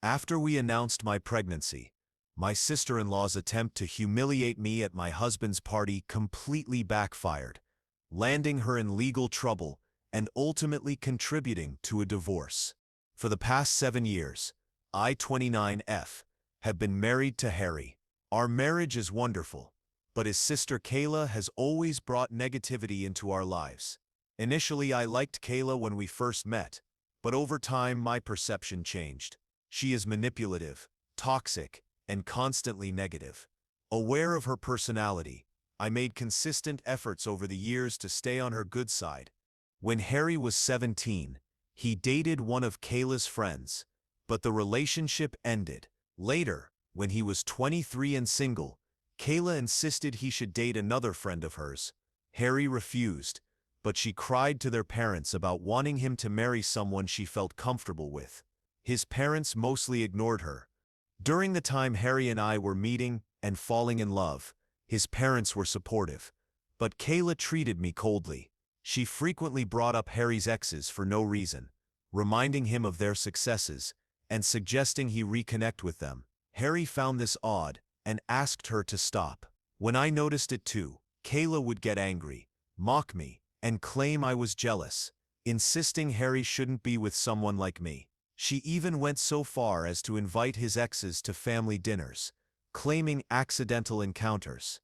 After we announced my pregnancy, my sister-in-law's attempt to humiliate me at my husband's party completely backfired, landing her in legal trouble and ultimately contributing to a divorce. For the past 7 years, I, 29F, have been married to Harry. Our marriage is wonderful, but his sister Kayla has always brought negativity into our lives. Initially, I liked Kayla when we first met, but over time my perception changed. She is manipulative, toxic, and constantly negative. Aware of her personality, I made consistent efforts over the years to stay on her good side. When Harry was 17, he dated one of Kayla's friends, but the relationship ended. Later, when he was 23 and single, Kayla insisted he should date another friend of hers. Harry refused, but she cried to their parents about wanting him to marry someone she felt comfortable with. His parents mostly ignored her. During the time Harry and I were meeting and falling in love, his parents were supportive, but Kayla treated me coldly. She frequently brought up Harry's exes for no reason, reminding him of their successes and suggesting he reconnect with them. Harry found this odd and asked her to stop. When I noticed it too, Kayla would get angry, mock me, and claim I was jealous, insisting Harry shouldn't be with someone like me. She even went so far as to invite his exes to family dinners, claiming accidental encounters.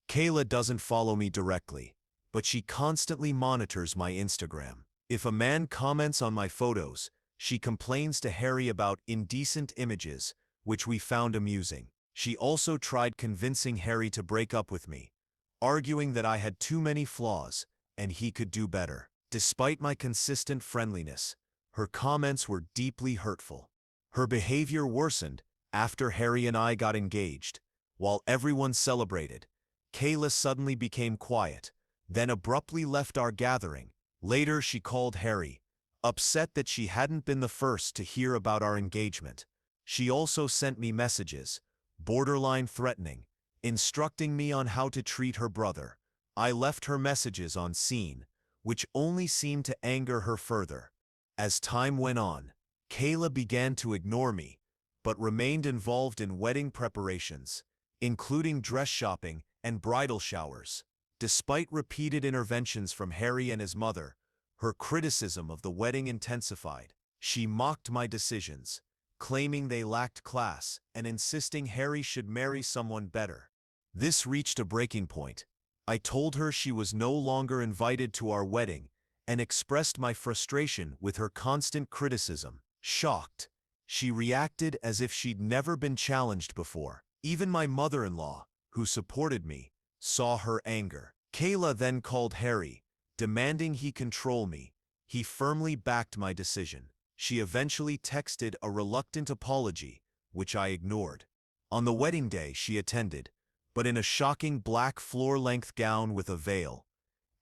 Kayla doesn't follow me directly, but she constantly monitors my Instagram. If a man comments on my photos, she complains to Harry about indecent images, which we found amusing. She also tried convincing Harry to break up with me, arguing that I had too many flaws and he could do better. Despite my consistent friendliness, her comments were deeply hurtful. Her behavior worsened after Harry and I got engaged. While everyone celebrated, Kayla suddenly became quiet, then abruptly left our gathering. Later she called Harry, upset that she hadn't been the first to hear about our engagement. She also sent me messages, borderline threatening, instructing me on how to treat her brother. I left her messages on scene, which only seemed to anger her further. As time went on, Kayla began to ignore me, but remained involved in wedding preparations, including dress shopping and bridal showers. Despite repeated interventions from Harry and his mother, her criticism of the wedding intensified. She mocked my decisions, claiming they lacked class and insisting Harry should marry someone better. This reached a breaking point. I told her she was no longer invited to our wedding and expressed my frustration with her constant criticism. Shocked, she reacted as if she'd never been challenged before. Even my mother-in-law, who supported me, saw her anger. Kayla then called Harry, demanding he control me. He firmly backed my decision. She eventually texted a reluctant apology, which I ignored. On the wedding day she attended, but in a shocking black floor-length gown with a veil,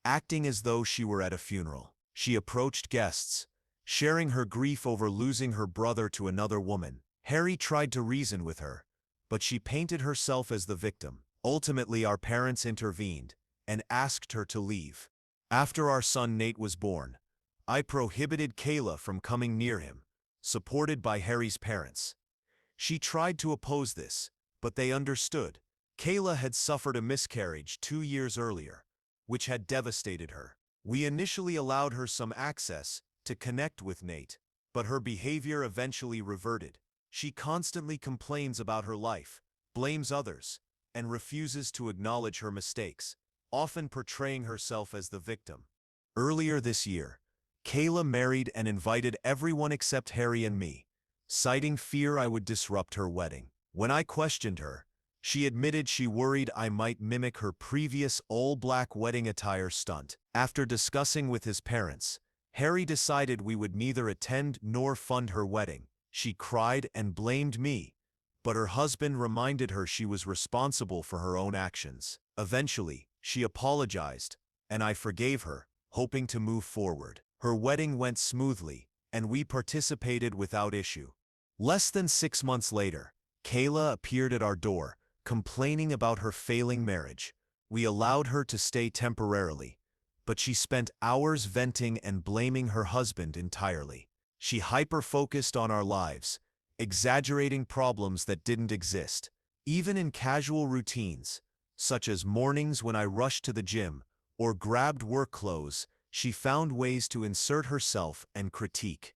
acting as though she were at a funeral. She approached guests, sharing her grief over losing her brother to another woman. Harry tried to reason with her, but she painted herself as the victim. Ultimately, our parents intervened and asked her to leave. After our son Nate was born, I prohibited Kayla from coming near him, supported by Harry's parents. She tried to oppose this, but they understood. Kayla had suffered a miscarriage 2 years earlier, which had devastated her. We initially allowed her some access to connect with Nate, but her behavior eventually reverted. She constantly complains about her life, blames others, and refuses to acknowledge her mistakes, often portraying herself as the victim. Earlier this year, Kayla married and invited everyone except Harry and me, citing fear I would disrupt her wedding. When I questioned her, she admitted she worried I might mimic her previous all-black wedding attire stunt. After discussing with his parents, Harry decided we would neither attend nor fund her wedding. She cried and blamed me, but her husband reminded her she was responsible for her own actions. Eventually, she apologized, and I forgave her, hoping to move forward. Her wedding went smoothly, and we participated without issue. Less than 6 months later, Kayla appeared at our door, complaining about her failing marriage. We allowed her to stay temporarily, but she spent hours venting and blaming her husband entirely. She hyper-focused on our lives, exaggerating problems that didn't exist. Even in casual routines, such as mornings when I rushed to the gym or grabbed work clothes, she found ways to insert herself and critique.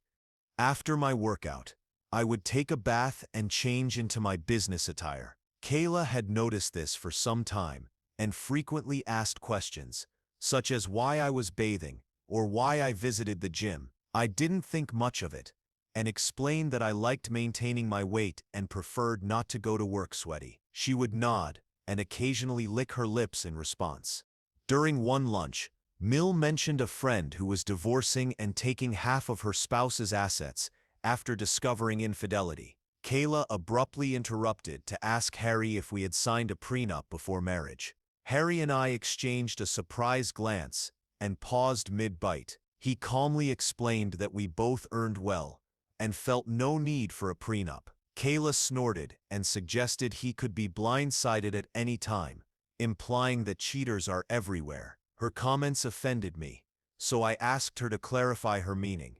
After my workout, I would take a bath and change into my business attire. Kayla had noticed this for some time and frequently asked questions, such as why I was bathing or why I visited the gym. I didn't think much of it and explained that I liked maintaining my weight and preferred not to go to work sweaty. She would nod and occasionally lick her lips in response. During one lunch, Mill mentioned a friend who was divorcing and taking half of her spouse's assets after discovering infidelity. Kayla abruptly interrupted to ask Harry if we had signed a prenup before marriage. Harry and I exchanged a surprised glance and paused mid-bite. He calmly explained that we both earned well and felt no need for a prenup. Kayla snorted and suggested he could be blindsided at any time, implying that cheaters are everywhere. Her comments offended me, so I asked her to clarify her meaning.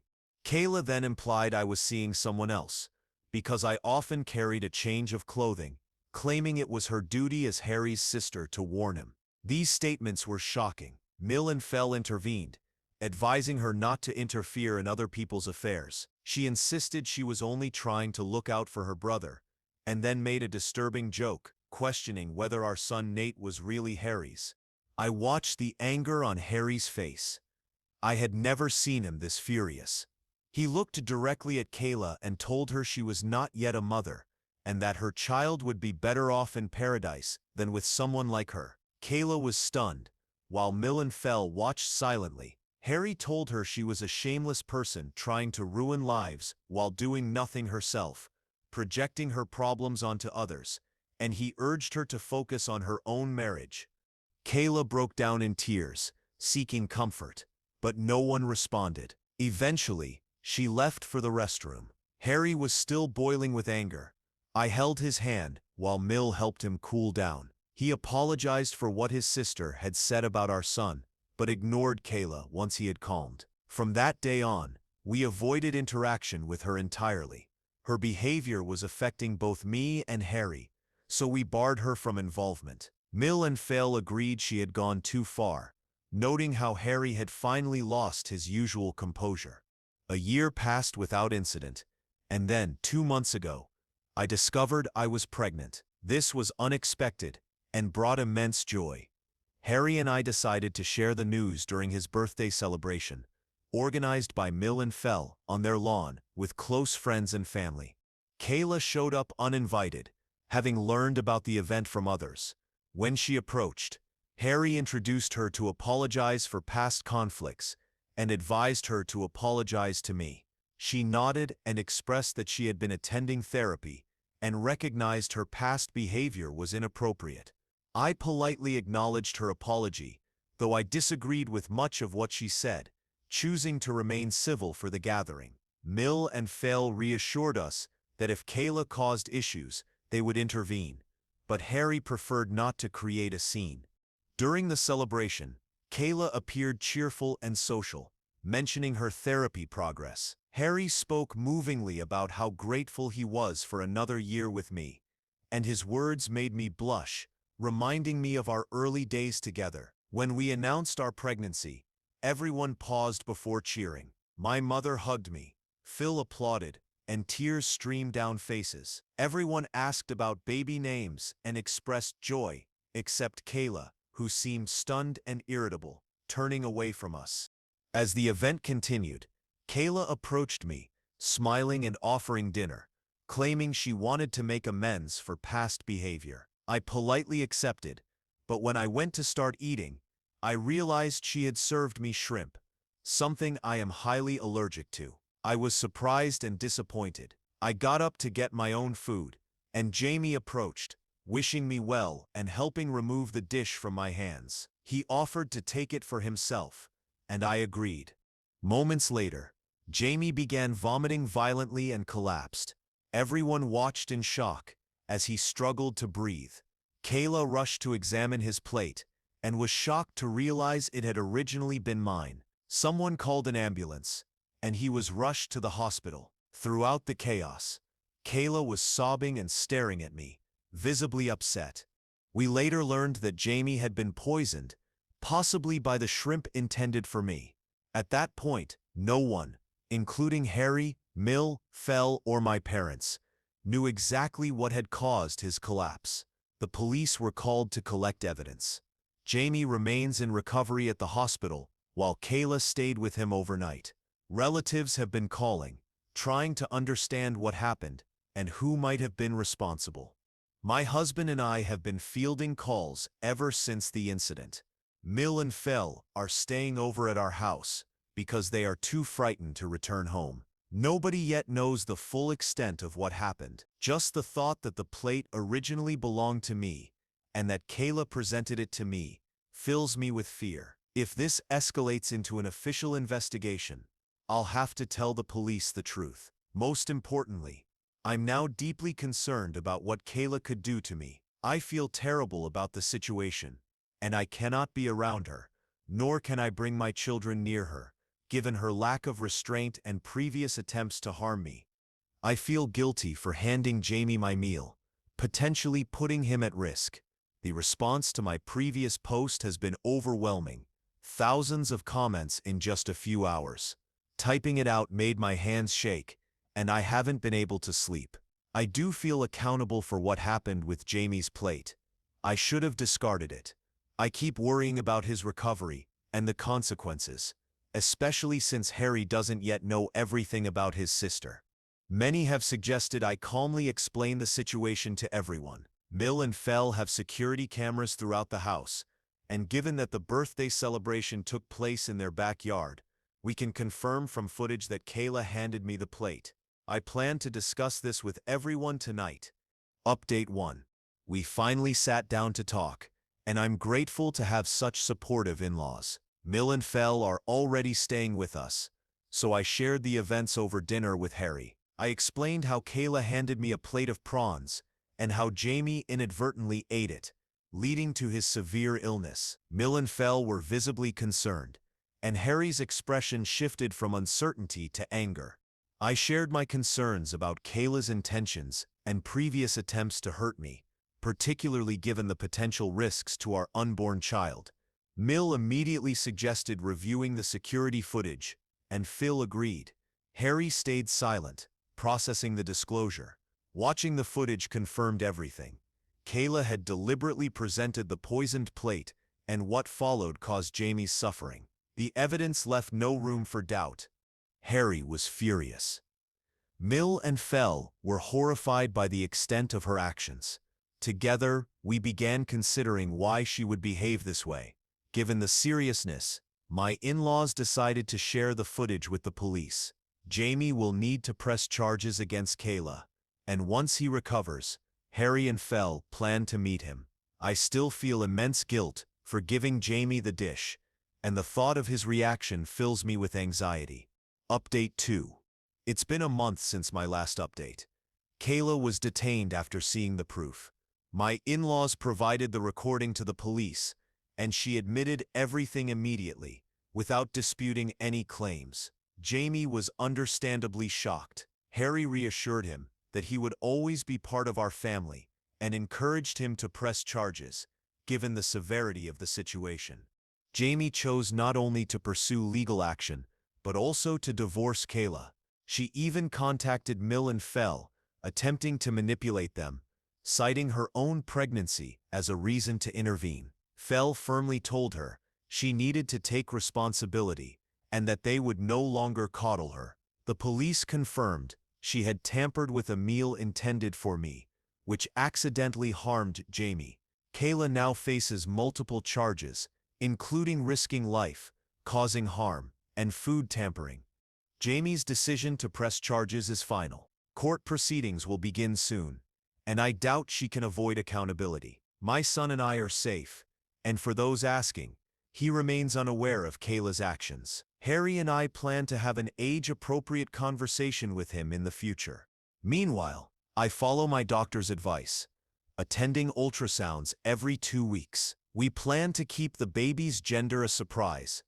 Kayla then implied I was seeing someone else, because I often carried a change of clothing, claiming it was her duty as Harry's sister to warn him. These statements were shocking. Mill and Fell intervened, advising her not to interfere in other people's affairs. She insisted she was only trying to look out for her brother, and then made a disturbing joke, questioning whether our son Nate was really Harry's. I watched the anger on Harry's face. I had never seen him this furious. He looked directly at Kayla and told her she was not yet a mother, and that her child would be better off in paradise than with someone like her. Kayla was stunned, while Mill and Fell watched silently. Harry told her she was a shameless person trying to ruin lives while doing nothing herself, projecting her problems onto others, and he urged her to focus on her own marriage. Kayla broke down in tears, seeking comfort, but no one responded. Eventually, she left for the restroom. Harry was still boiling with anger. I held his hand while Mill helped him cool down. He apologized for what his sister had said about our son, but ignored Kayla once he had calmed. From that day on, we avoided interaction with her entirely. Her behavior was affecting both me and Harry, so we barred her from involvement. Mill and Fell agreed she had gone too far, noting how Harry had finally lost his usual composure. A year passed without incident, and then, 2 months ago, I discovered I was pregnant. This was unexpected and brought immense joy. Harry and I decided to share the news during his birthday celebration, organized by Mill and Fell on their lawn with close friends and family. Kayla showed up uninvited, having learned about the event from others. When she approached, Harry introduced her to apologize for past conflicts and advised her to apologize to me. She nodded and expressed that she had been attending therapy and recognized her past behavior was inappropriate. I politely acknowledged her apology, though I disagreed with much of what she said, choosing to remain civil for the gathering. Mill and Fell reassured us that if Kayla caused issues, they would intervene, but Harry preferred not to create a scene. During the celebration, Kayla appeared cheerful and social, mentioning her therapy progress. Harry spoke movingly about how grateful he was for another year with me, and his words made me blush, reminding me of our early days together. When we announced our pregnancy, everyone paused before cheering. My mother hugged me, Phil applauded, and tears streamed down faces. Everyone asked about baby names and expressed joy, except Kayla, who seemed stunned and irritable, turning away from us. As the event continued, Kayla approached me, smiling and offering dinner, claiming she wanted to make amends for past behavior. I politely accepted, but when I went to start eating, I realized she had served me shrimp, something I am highly allergic to. I was surprised and disappointed. I got up to get my own food, and Jamie approached, wishing me well and helping remove the dish from my hands. He offered to take it for himself, and I agreed. Moments later, Jamie began vomiting violently and collapsed. Everyone watched in shock as he struggled to breathe. Kayla rushed to examine his plate and was shocked to realize it had originally been mine. Someone called an ambulance, and he was rushed to the hospital. Throughout the chaos, Kayla was sobbing and staring at me, visibly upset. We later learned that Jamie had been poisoned, possibly by the shrimp intended for me. At that point, no one, including Harry, Mill, Fell, or my parents, knew exactly what had caused his collapse. The police were called to collect evidence. Jamie remains in recovery at the hospital, while Kayla stayed with him overnight. Relatives have been calling, trying to understand what happened and who might have been responsible. My husband and I have been fielding calls ever since the incident. Mill and Fell are staying over at our house because they are too frightened to return home. Nobody yet knows the full extent of what happened. Just the thought that the plate originally belonged to me and that Kayla presented it to me fills me with fear. If this escalates into an official investigation, I'll have to tell the police the truth. Most importantly, I'm now deeply concerned about what Kayla could do to me. I feel terrible about the situation, and I cannot be around her, nor can I bring my children near her, given her lack of restraint and previous attempts to harm me. I feel guilty for handing Jamie my meal, potentially putting him at risk. The response to my previous post has been overwhelming. Thousands of comments in just a few hours. Typing it out made my hands shake, and I haven't been able to sleep. I do feel accountable for what happened with Jamie's plate. I should have discarded it. I keep worrying about his recovery and the consequences, especially since Harry doesn't yet know everything about his sister. Many have suggested I calmly explain the situation to everyone. Mill and Fell have security cameras throughout the house, and given that the birthday celebration took place in their backyard, we can confirm from footage that Kayla handed me the plate. I plan to discuss this with everyone tonight. Update 1. We finally sat down to talk, and I'm grateful to have such supportive in-laws. Mill and Fell are already staying with us, so I shared the events over dinner with Harry. I explained how Kayla handed me a plate of prawns, and how Jamie inadvertently ate it, leading to his severe illness. Mill and Fell were visibly concerned, and Harry's expression shifted from uncertainty to anger. I shared my concerns about Kayla's intentions and previous attempts to hurt me, particularly given the potential risks to our unborn child. Mill immediately suggested reviewing the security footage, and Phil agreed. Harry stayed silent, processing the disclosure. Watching the footage confirmed everything. Kayla had deliberately presented the poisoned plate, and what followed caused Jamie's suffering. The evidence left no room for doubt. Harry was furious. Mill and Fell were horrified by the extent of her actions. Together, we began considering why she would behave this way. Given the seriousness, my in-laws decided to share the footage with the police. Jamie will need to press charges against Kayla, and once he recovers, Harry and Fell plan to meet him. I still feel immense guilt for giving Jamie the dish, and the thought of his reaction fills me with anxiety. Update 2. It's been a month since my last update. Kayla was detained after seeing the proof. My in-laws provided the recording to the police, and she admitted everything immediately, without disputing any claims. Jamie was understandably shocked. Harry reassured him that he would always be part of our family and encouraged him to press charges, given the severity of the situation. Jamie chose not only to pursue legal action, but also to divorce Kayla. She even contacted Mill and Fell, attempting to manipulate them, citing her own pregnancy as a reason to intervene. Fell firmly told her she needed to take responsibility and that they would no longer coddle her. The police confirmed she had tampered with a meal intended for me, which accidentally harmed Jamie. Kayla now faces multiple charges, including risking life, causing harm, and food tampering. Jamie's decision to press charges is final. Court proceedings will begin soon, and I doubt she can avoid accountability. My son and I are safe, and for those asking, he remains unaware of Kayla's actions. Harry and I plan to have an age-appropriate conversation with him in the future. Meanwhile, I follow my doctor's advice, attending ultrasounds every 2 weeks. We plan to keep the baby's gender a surprise.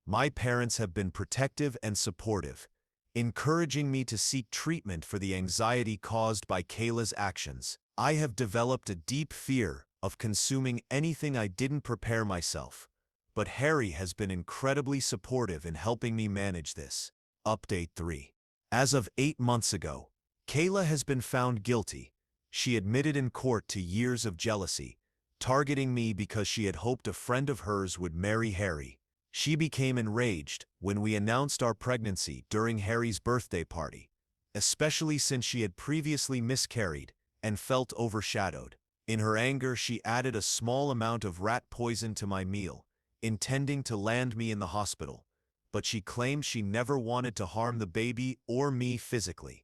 My parents have been protective and supportive, encouraging me to seek treatment for the anxiety caused by Kayla's actions. I have developed a deep fear of consuming anything I didn't prepare myself, but Harry has been incredibly supportive in helping me manage this. Update 3. As of 8 months ago, Kayla has been found guilty. She admitted in court to years of jealousy, targeting me because she had hoped a friend of hers would marry Harry. She became enraged when we announced our pregnancy during Harry's birthday party, especially since she had previously miscarried and felt overshadowed. In her anger, she added a small amount of rat poison to my meal, intending to land me in the hospital, but she claimed she never wanted to harm the baby or me physically.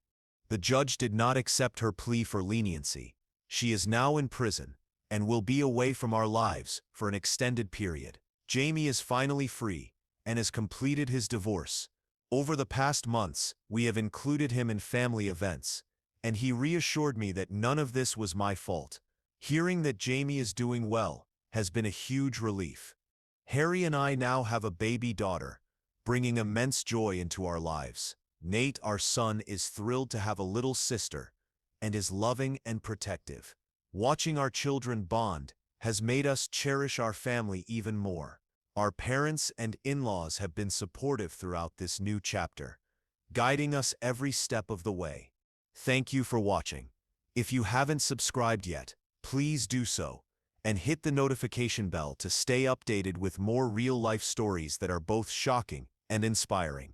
The judge did not accept her plea for leniency. She is now in prison and will be away from our lives for an extended period. Jamie is finally free and has completed his divorce. Over the past months, we have included him in family events, and he reassured me that none of this was my fault. Hearing that Jamie is doing well has been a huge relief. Harry and I now have a baby daughter, bringing immense joy into our lives. Nate, our son, is thrilled to have a little sister and is loving and protective. Watching our children bond has made us cherish our family even more. Our parents and in-laws have been supportive throughout this new chapter, guiding us every step of the way. Thank you for watching. If you haven't subscribed yet, please do so, and hit the notification bell to stay updated with more real-life stories that are both shocking and inspiring.